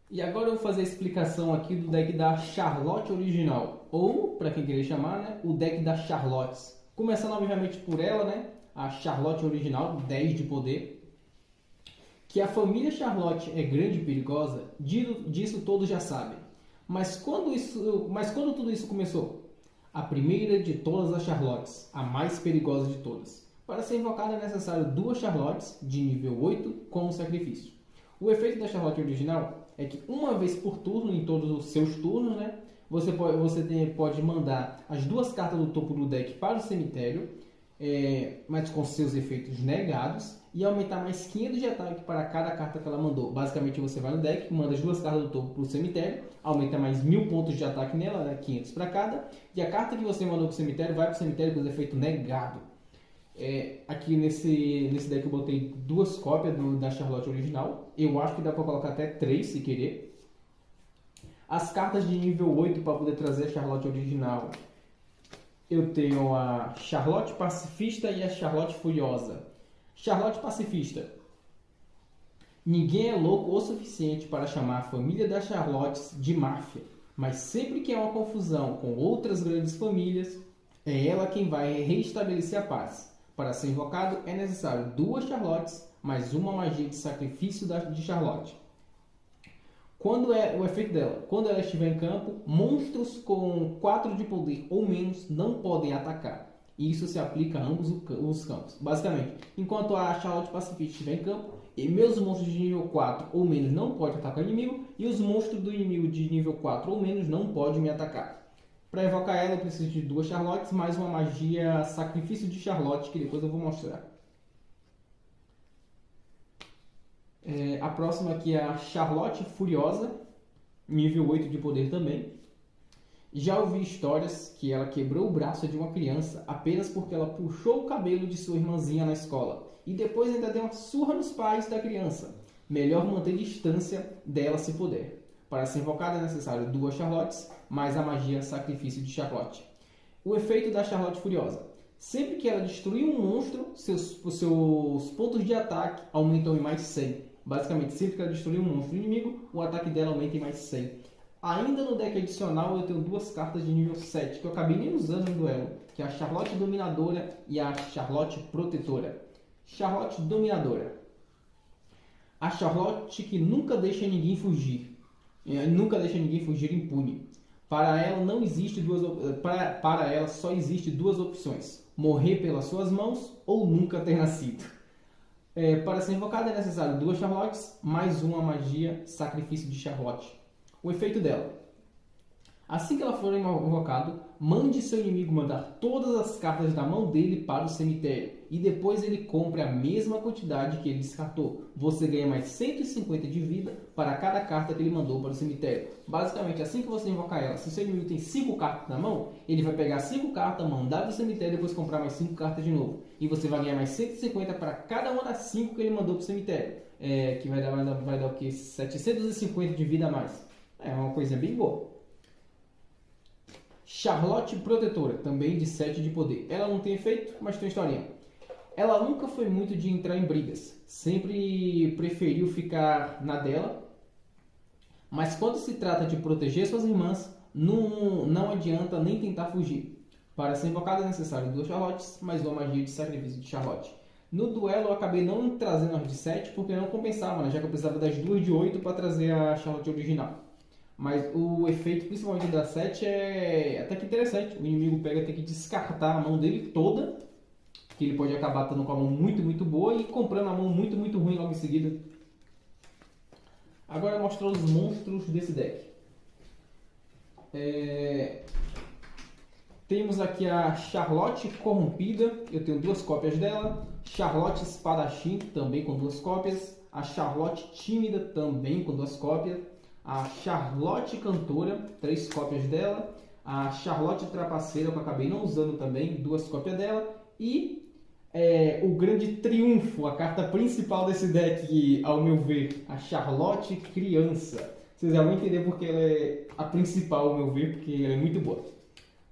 E agora eu vou fazer a explicação aqui do deck da Charlotte original, ou, para quem querer chamar, né, o deck da Charlottes. Começando obviamente por ela, né, a Charlotte original, 10 de poder. Que a família Charlotte é grande e perigosa, disso todos já sabem. Mas quando tudo isso começou? A primeira de todas as Charlottes, a mais perigosa de todas. Para ser invocada é necessário duas Charlottes de nível 8 como sacrifício. O efeito da Charlotte original é que uma vez por turno, em todos os seus turnos, né, você pode mandar as duas cartas do topo do deck para o cemitério, mas com seus efeitos negados, e aumentar mais 500 de ataque para cada carta que ela mandou. Basicamente você vai no deck, manda as duas cartas do topo para o cemitério, aumenta mais 1000 pontos de ataque nela, né, 500 para cada, e a carta que você mandou para o cemitério vai para o cemitério com os efeitos negados. Aqui nesse deck eu botei duas cópias da Charlotte original. Eu acho que dá para colocar até 3 se querer. As cartas de nível 8 para poder trazer a Charlotte original. Eu tenho a Charlotte Pacifista e a Charlotte Furiosa. Charlotte Pacifista. Ninguém é louco o suficiente para chamar a família das Charlottes de máfia. Mas sempre que há uma confusão com outras grandes famílias, é ela quem vai restabelecer a paz. Para ser invocado, é necessário duas Charlottes, mais uma magia de sacrifício de Charlotte. Quando é o efeito dela? Quando ela estiver em campo, monstros com 4 de poder ou menos não podem atacar. E isso se aplica a ambos os campos. Basicamente, enquanto a Charlotte Pacifista estiver em campo, e meus monstros de nível 4 ou menos não podem atacar o inimigo, e os monstros do inimigo de nível 4 ou menos não podem me atacar. Para evocar ela, eu preciso de duas Charlottes, mais uma magia Sacrifício de Charlotte, que depois eu vou mostrar. A próxima aqui é a Charlotte Furiosa, nível 8 de poder também. Já ouvi histórias que ela quebrou o braço de uma criança apenas porque ela puxou o cabelo de sua irmãzinha na escola. E depois ainda deu uma surra nos pais da criança. Melhor manter distância dela se puder. Para ser invocada é necessário duas Charlottes, mais a magia Sacrifício de Charlotte. O efeito da Charlotte Furiosa. Sempre que ela destruir um monstro, seus pontos de ataque aumentam em mais 100. Basicamente, sempre que ela destruir um monstro inimigo, o ataque dela aumenta em mais 100. Ainda no deck adicional, eu tenho duas cartas de nível 7, que eu acabei nem usando no duelo, que é a Charlotte Dominadora e a Charlotte Protetora. Charlotte Dominadora. A Charlotte que nunca deixa ninguém fugir. Nunca deixa ninguém fugir impune. Para ela só existe duas opções: morrer pelas suas mãos ou nunca ter nascido. Para ser invocada é necessário duas Charlottes, mais uma magia Sacrifício de Charlotte. O efeito dela. Assim que ela for invocado, mande seu inimigo mandar todas as cartas da mão dele para o cemitério. E depois ele compre a mesma quantidade que ele descartou. Você ganha mais 150 de vida para cada carta que ele mandou para o cemitério. Basicamente, assim que você invocar ela, se o seu inimigo tem 5 cartas na mão, ele vai pegar 5 cartas, mandar para o cemitério e depois comprar mais 5 cartas de novo. E você vai ganhar mais 150 para cada uma das 5 que ele mandou para o cemitério. Que vai dar o quê? 750 de vida a mais. É uma coisa bem boa. Charlotte Protetora, também de 7 de poder. Ela não tem efeito, mas tem historinha. Ela nunca foi muito de entrar em brigas. Sempre preferiu ficar na dela. Mas quando se trata de proteger suas irmãs, não adianta nem tentar fugir. Para ser invocada é necessário duas Charlottes, mais uma magia de sacrifício de Charlotte. No duelo eu acabei não trazendo as de 7 porque não compensava, né? Já que eu precisava das duas de 8 para trazer a Charlotte original. Mas o efeito, principalmente da 7, é até que interessante. O inimigo tem que descartar a mão dele toda, que ele pode acabar estando com a mão muito, muito boa e comprando a mão muito, muito ruim logo em seguida. Agora eu vou mostrar os monstros desse deck. Temos aqui a Charlotte Corrompida, eu tenho duas cópias dela. Charlotte Espadachim, também com duas cópias. A Charlotte Tímida, também com duas cópias. A Charlotte Cantora, 3 cópias dela. A Charlotte Trapaceira, que eu acabei não usando também, 2 cópias dela. E o grande triunfo, a carta principal desse deck, ao meu ver, a Charlotte Criança. Vocês já vão entender porque ela é a principal, ao meu ver, porque ela é muito boa.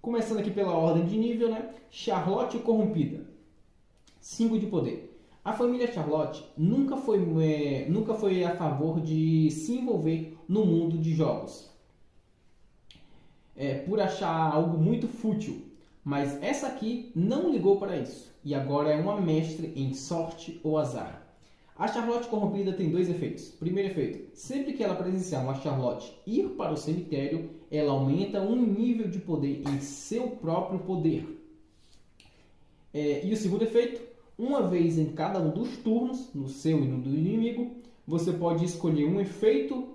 Começando aqui pela ordem de nível, né? Charlotte Corrompida, 5 de poder. A família Charlotte nunca foi a favor de se envolver no mundo de jogos, por achar algo muito fútil. Mas essa aqui não ligou para isso e agora é uma mestre em sorte ou azar. A Charlotte corrompida tem dois efeitos. Primeiro efeito, sempre que ela presenciar uma Charlotte ir para o cemitério, ela aumenta um nível de poder em seu próprio poder. E o segundo efeito, uma vez em cada um dos turnos, no seu e no do inimigo, você pode escolher um efeito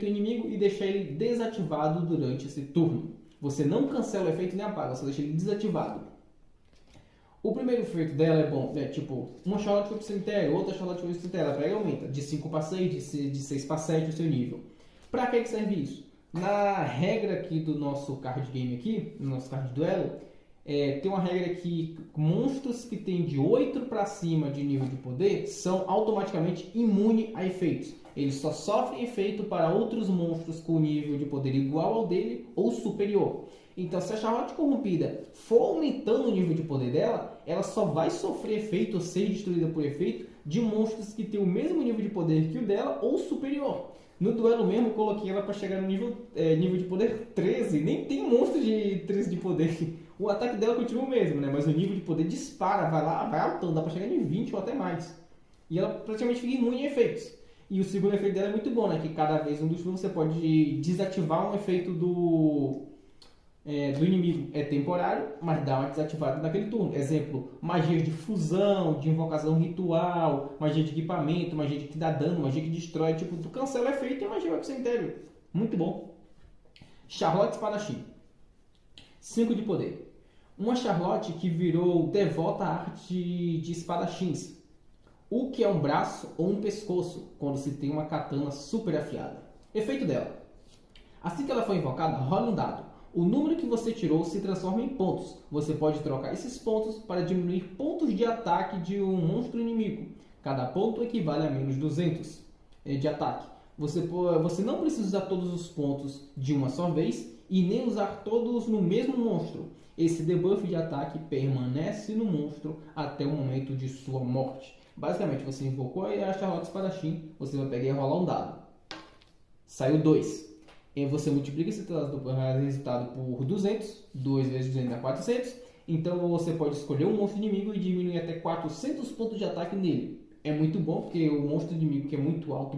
inimigo e deixar ele desativado durante esse turno. Você não cancela o efeito nem apaga, você deixa ele desativado. O primeiro efeito dela é bom, tipo, uma Charlotte foi pro cemitério, outra Charlotte foi pro cemitério, ela pega e aumenta de 5 para 6, de 6 para 7 o seu nível. Para que serve isso? Na regra aqui do nosso card game aqui, no nosso card de duelo, tem uma regra que monstros que tem de 8 para cima de nível de poder são automaticamente imunes a efeitos. Eles só sofrem efeito para outros monstros com nível de poder igual ao dele ou superior. Então, se a Charlotte corrompida for aumentando o nível de poder dela, ela só vai sofrer efeito ou ser destruída por efeito de monstros que têm o mesmo nível de poder que o dela ou superior. No duelo mesmo, eu coloquei ela para chegar no nível de poder 13. Nem tem monstro de 13 de poder. O ataque dela continua o mesmo, né? Mas o nível de poder dispara, vai altando, dá para chegar em 20 ou até mais. E ela praticamente fica imune a efeitos. E o segundo efeito dela é muito bom, né? Que cada vez um dos turnos você pode desativar um efeito do inimigo. É temporário, mas dá uma desativada naquele turno. Exemplo, magia de fusão, de invocação ritual, magia de equipamento, magia que dá dano, magia que destrói. Tipo, tu cancela o efeito e a magia vai pro cemitério. Muito bom. Charlotte Espadachim. 5 de poder. Uma Charlotte que virou devota à arte de espadachins. O que é um braço ou um pescoço, quando se tem uma katana super afiada. Efeito dela. Assim que ela for invocada, rola um dado. O número que você tirou se transforma em pontos. Você pode trocar esses pontos para diminuir pontos de ataque de um monstro inimigo. Cada ponto equivale a menos 200 de ataque. Você não precisa usar todos os pontos de uma só vez e nem usar todos no mesmo monstro. Esse debuff de ataque permanece no monstro até o momento de sua morte. Basicamente, você invocou a Charlotte Espadachim, você vai pegar e rolar um dado. Saiu 2. E você multiplica esse resultado por 200. 2 vezes 200 dá 400. Então você pode escolher um monstro inimigo e diminuir até 400 pontos de ataque nele. É muito bom, porque o monstro inimigo que é muito alto,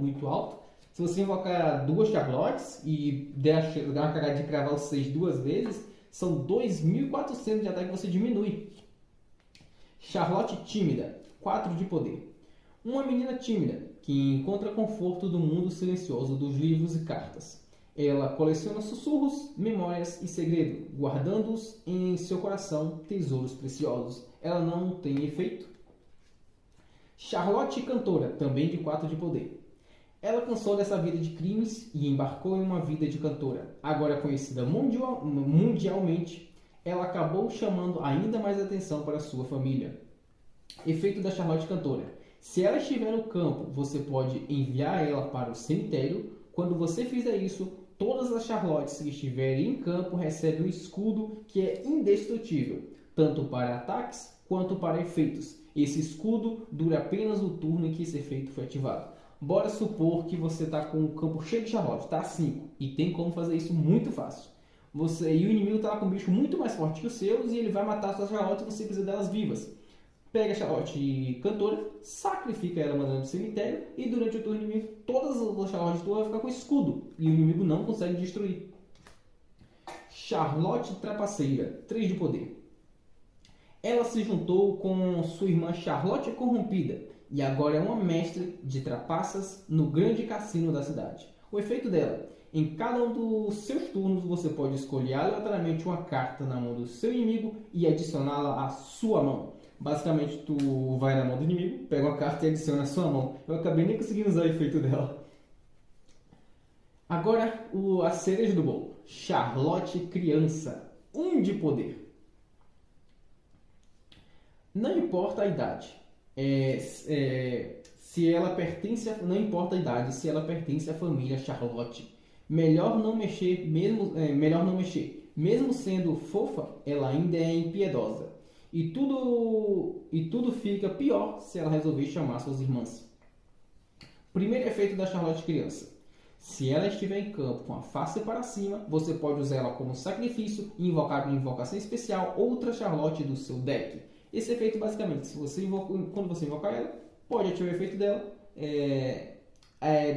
se você invocar duas Charlottes e dar uma cagada de cravar os 6 duas vezes, são 2.400 de ataque que você diminui. Charlotte tímida. 4 de poder. Uma menina tímida que encontra conforto do mundo silencioso dos livros e cartas. Ela coleciona sussurros, memórias e segredos, guardando-os em seu coração tesouros preciosos. Ela não tem efeito. Charlotte cantora, também de 4 de poder. Ela cansou dessa vida de crimes e embarcou em uma vida de cantora. Agora conhecida mundialmente, ela acabou chamando ainda mais atenção para sua família. Efeito da Charlotte cantora. Se ela estiver no campo, você pode enviar ela para o cemitério. Quando você fizer isso, todas as Charlottes que estiverem em campo recebem um escudo que é indestrutível, tanto para ataques quanto para efeitos. Esse escudo dura apenas o turno em que esse efeito foi ativado. Bora supor que você está com o campo cheio de Charlotte, tá 5, e tem como fazer isso muito fácil. E o inimigo está com um bicho muito mais forte que os seus e ele vai matar suas Charlottes e você precisa delas vivas. Pega a Charlotte cantora, sacrifica ela mandando pro cemitério e durante o turno inimigo todas as Charlottes vão ficar com escudo e o inimigo não consegue destruir. Charlotte trapaceira, 3 de poder. Ela se juntou com sua irmã Charlotte corrompida e agora é uma mestre de trapaças no grande cassino da cidade. O efeito dela: em cada um dos seus turnos você pode escolher aleatoriamente uma carta na mão do seu inimigo e adicioná-la à sua mão. Basicamente, tu vai na mão do inimigo, pega uma carta e adiciona à sua mão. Eu acabei nem conseguindo usar o efeito dela. Agora, a cereja do bolo. Charlotte criança, 1 de poder. Não importa a idade. Se ela pertence não importa a idade, se ela pertence à família Charlotte. Melhor não mexer. Mesmo sendo fofa, ela ainda é impiedosa. E tudo fica pior se ela resolver chamar suas irmãs. Primeiro efeito da Charlotte criança. Se ela estiver em campo com a face para cima, você pode usar ela como sacrifício e invocar uma invocação especial outra Charlotte do seu deck. Esse efeito, basicamente, quando você invocar ela, pode ativar o efeito dela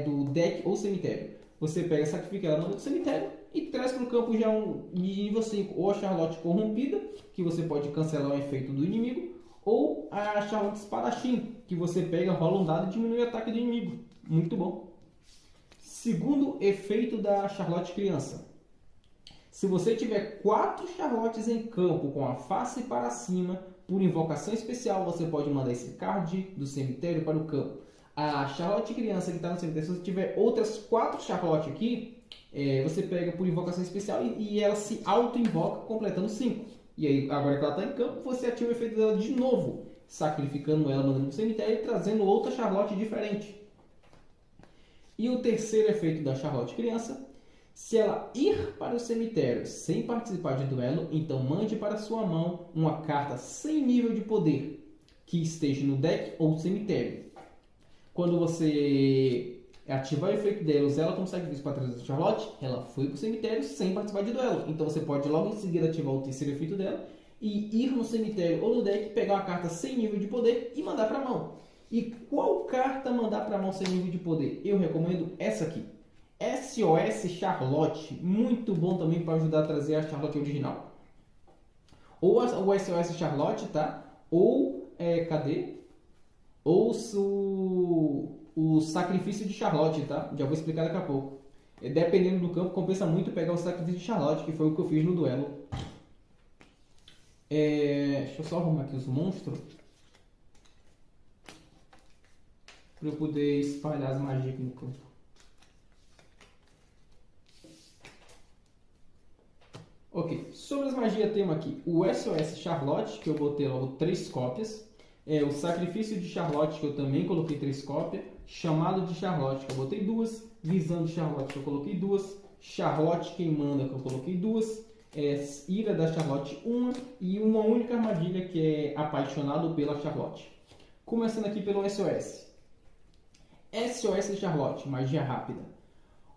do deck ou cemitério. Você pega, sacrifica ela no cemitério e traz para o campo já um nível 5, ou a Charlotte corrompida, que você pode cancelar o efeito do inimigo, ou a Charlotte espadachim, que você pega, rola um dado e diminui o ataque do inimigo. Muito bom. Segundo efeito da Charlotte criança. Se você tiver 4 Charlottes em campo com a face para cima, por invocação especial, você pode mandar esse card do cemitério para o campo. A Charlotte criança que está no cemitério, se você tiver outras 4 Charlotte aqui, você pega por invocação especial e ela se auto-invoca, completando 5. E aí, agora que ela está em campo, você ativa o efeito dela de novo, sacrificando ela, mandando para o cemitério e trazendo outra Charlotte diferente. E o terceiro efeito da Charlotte criança: se ela ir para o cemitério sem participar de duelo, então mande para sua mão uma carta sem nível de poder que esteja no deck ou cemitério. Quando você ativar o efeito dela, usar ela como sacrifício para trazer a Charlotte, ela foi para o cemitério sem participar de duelo. Então você pode logo em seguida ativar o terceiro efeito dela e ir no cemitério ou no deck, pegar uma carta sem nível de poder e mandar para a mão. E qual carta mandar para a mão sem nível de poder? Eu recomendo essa aqui. SOS Charlotte. Muito bom também para ajudar a trazer a Charlotte original. Ou o SOS Charlotte, tá? Ou, cadê? Ou o Sacrifício de Charlotte, tá? Já vou explicar daqui a pouco. Dependendo do campo, compensa muito pegar o Sacrifício de Charlotte, que foi o que eu fiz no duelo. Deixa eu só arrumar aqui os monstros. Para eu poder espalhar as magias aqui no campo. Ok, sobre as magias temos aqui o SOS Charlotte, que eu botei logo 3 cópias. O Sacrifício de Charlotte, que eu também coloquei 3 cópias. Chamado de Charlotte, que eu botei 2. Visão de Charlotte, que eu coloquei 2. Charlotte quem manda, que eu coloquei 2. Ira da Charlotte, 1. E uma única armadilha, que é Apaixonado pela Charlotte. Começando aqui pelo SOS. SOS Charlotte, magia rápida.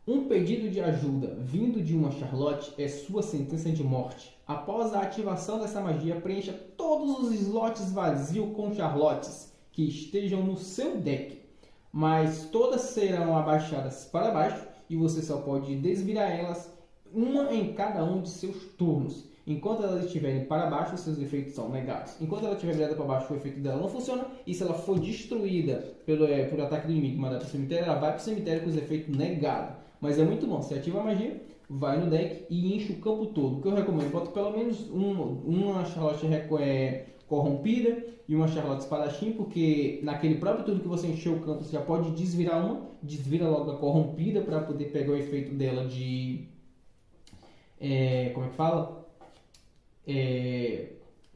Um pedido de ajuda vindo de uma Charlotte é sua sentença de morte. Após a ativação dessa magia, preencha todos os slots vazios com Charlottes que estejam no seu deck. Mas todas serão abaixadas para baixo e você só pode desvirar elas, uma em cada um de seus turnos. Enquanto elas estiverem para baixo, seus efeitos são negados. Enquanto ela estiver virada para baixo, o efeito dela não funciona. E se ela for destruída por ataque do inimigo e mandada para o cemitério, ela vai para o cemitério com os efeitos negados. Mas é muito bom. Você ativa a magia, vai no deck e enche o campo todo. O que eu recomendo? Bota pelo menos uma Charlotte corrompida e uma Charlotte espadachim, porque naquele próprio turno que você encheu o campo, você já pode desvirar uma. Desvira logo a corrompida para poder pegar o efeito dela de... como é que fala?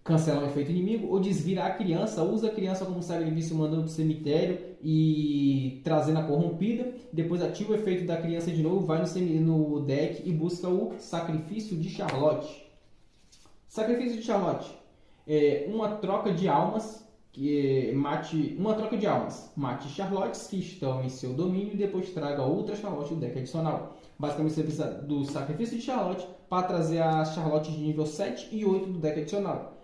Cancelar o efeito inimigo, ou desvira a criança, usa a criança como sacrifício mandando para o cemitério e trazendo a corrompida, depois ativa o efeito da criança de novo, vai no deck e busca o Sacrifício de Charlotte. Sacrifício de Charlotte uma troca de almas, mate Charlottes que estão em seu domínio e depois traga outra Charlotte do deck adicional. Basicamente você precisa do Sacrifício de Charlotte para trazer as Charlottes de nível 7 e 8 do deck adicional.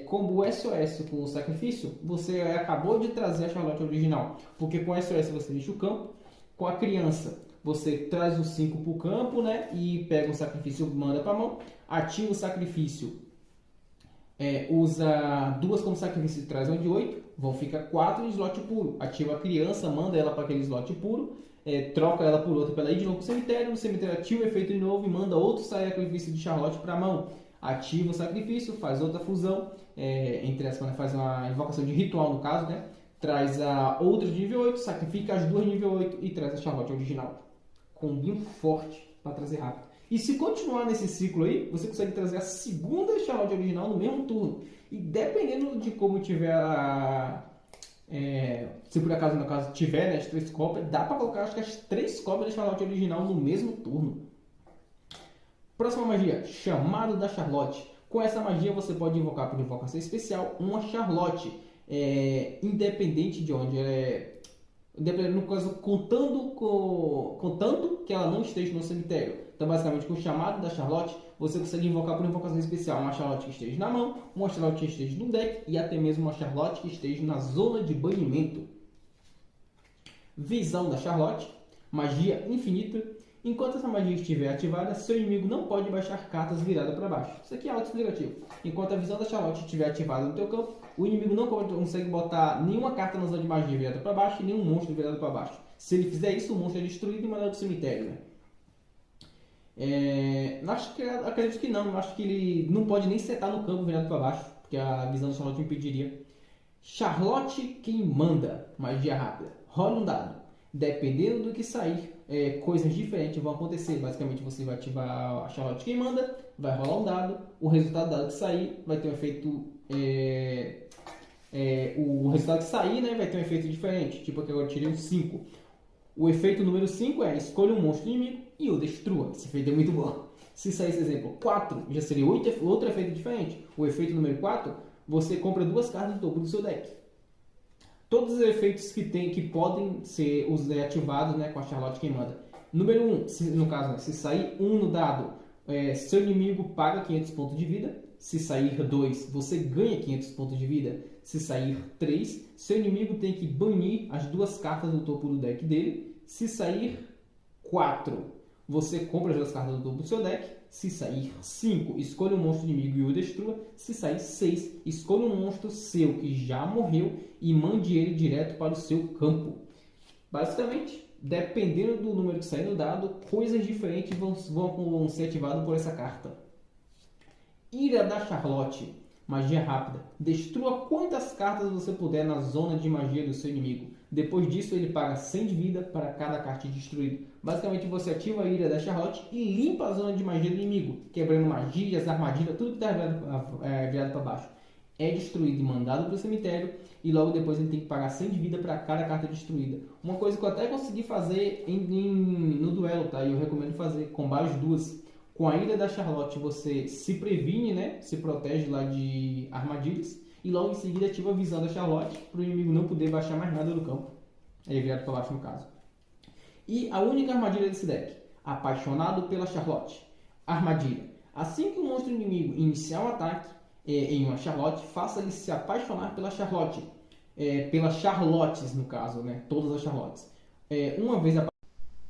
Como o SOS com o Sacrifício, você acabou de trazer a Charlotte original, porque com o SOS você deixa o campo, com a criança você traz os 5 para o campo, né, e pega o Sacrifício e manda para a mão, ativa o Sacrifício, usa 2 como sacrifício e traz uma de 8, vão ficar 4 em slot puro, ativa a criança, manda ela para aquele slot puro, troca ela por outra para ela ir de novo para o cemitério, no cemitério ativa o efeito de novo e manda outro sacrifício de Charlotte para a mão. Ativa o sacrifício, faz outra fusão, entre as quando faz uma invocação de ritual no caso, né? Traz a outra de nível 8, sacrifica as 2 de nível 8 e traz a Charlotte original. Combinho forte para trazer rápido. E se continuar nesse ciclo aí, você consegue trazer a segunda Charlotte original no mesmo turno. E dependendo de como tiver se por acaso no caso tiver, né, as 3 cópias, dá para colocar acho que as 3 cópias da Charlotte original no mesmo turno. Próxima magia, Chamado da Charlotte. Com essa magia você pode invocar por invocação especial uma Charlotte, independente de onde ela é. No caso, contando que ela não esteja no cemitério. Então, basicamente, com o chamado da Charlotte, você consegue invocar por invocação especial uma Charlotte que esteja na mão, uma Charlotte que esteja no deck e até mesmo uma Charlotte que esteja na zona de banimento. Visão da Charlotte, magia infinita. Enquanto essa magia estiver ativada, seu inimigo não pode baixar cartas viradas para baixo. Isso aqui é autoexplicativo. Enquanto a visão da Charlotte estiver ativada no teu campo, o inimigo não consegue botar nenhuma carta na zona de magia virada para baixo e nenhum monstro virado para baixo. Se ele fizer isso, o monstro é destruído e mandado do cemitério. Né? Acredito que não. Acho que ele não pode nem setar no campo virado para baixo, porque a visão da Charlotte impediria. Charlotte quem manda, magia rápida. Rola um dado. Dependendo do que sair, coisas diferentes vão acontecer. Basicamente, você vai ativar a Charlotte quem manda, vai rolar um dado, o resultado do dado que sair vai ter um efeito. O resultado que sair, né, vai ter um efeito diferente. Tipo aqui agora eu tirei um 5. O efeito número 5 é escolha um monstro inimigo e o destrua. Esse efeito é muito bom. Se sair esse exemplo 4, já seria outro efeito diferente. O efeito número 4, você compra 2 cartas do topo do seu deck. Todos os efeitos que podem ser ativados, né, com a Charlotte quem manda. Número 1, no caso, se sair 1 no dado, seu inimigo paga 500 pontos de vida. Se sair 2, você ganha 500 pontos de vida. Se sair 3, seu inimigo tem que banir as 2 cartas do topo do deck dele. Se sair 4, você compra as 2 cartas do topo do seu deck. Se sair 5, escolha um monstro inimigo e o destrua. Se sair 6, escolha um monstro seu que já morreu e mande ele direto para o seu campo. Basicamente, dependendo do número que sair no dado, coisas diferentes vão ser ativadas por essa carta. Ira da Charlotte, magia rápida. Destrua quantas cartas você puder na zona de magia do seu inimigo. Depois disso, ele paga 100 de vida para cada carta destruída. Basicamente, você ativa a Ira da Charlotte e limpa a zona de magia do inimigo, quebrando magias, armadilhas, tudo que está virado para baixo. É destruído e mandado para o cemitério, e logo depois ele tem que pagar 100 de vida para cada carta destruída. Uma coisa que eu até consegui fazer no duelo, tá? E eu recomendo fazer, combar as duas. Com a Ira da Charlotte você se previne, né? Se protege lá de armadilhas. E logo em seguida ativa a visão da Charlotte para o inimigo não poder baixar mais nada do campo. É virado para baixo no caso. E a única armadilha desse deck. Apaixonado pela Charlotte. Armadilha. Assim que o monstro inimigo iniciar um ataque em uma Charlotte, faça-lhe se apaixonar pela Charlotte. Pelas Charlottes no caso, né? Todas as Charlottes. Uma vez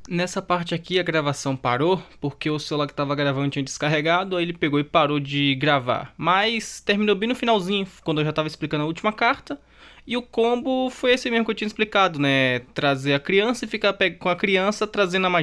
Nessa parte aqui a gravação parou, porque o celular que estava gravando tinha descarregado, aí ele pegou e parou de gravar. Mas terminou bem no finalzinho, quando eu já estava explicando a última carta. E o combo foi esse mesmo que eu tinha explicado, né? Trazer a criança e ficar com a criança trazendo a magia.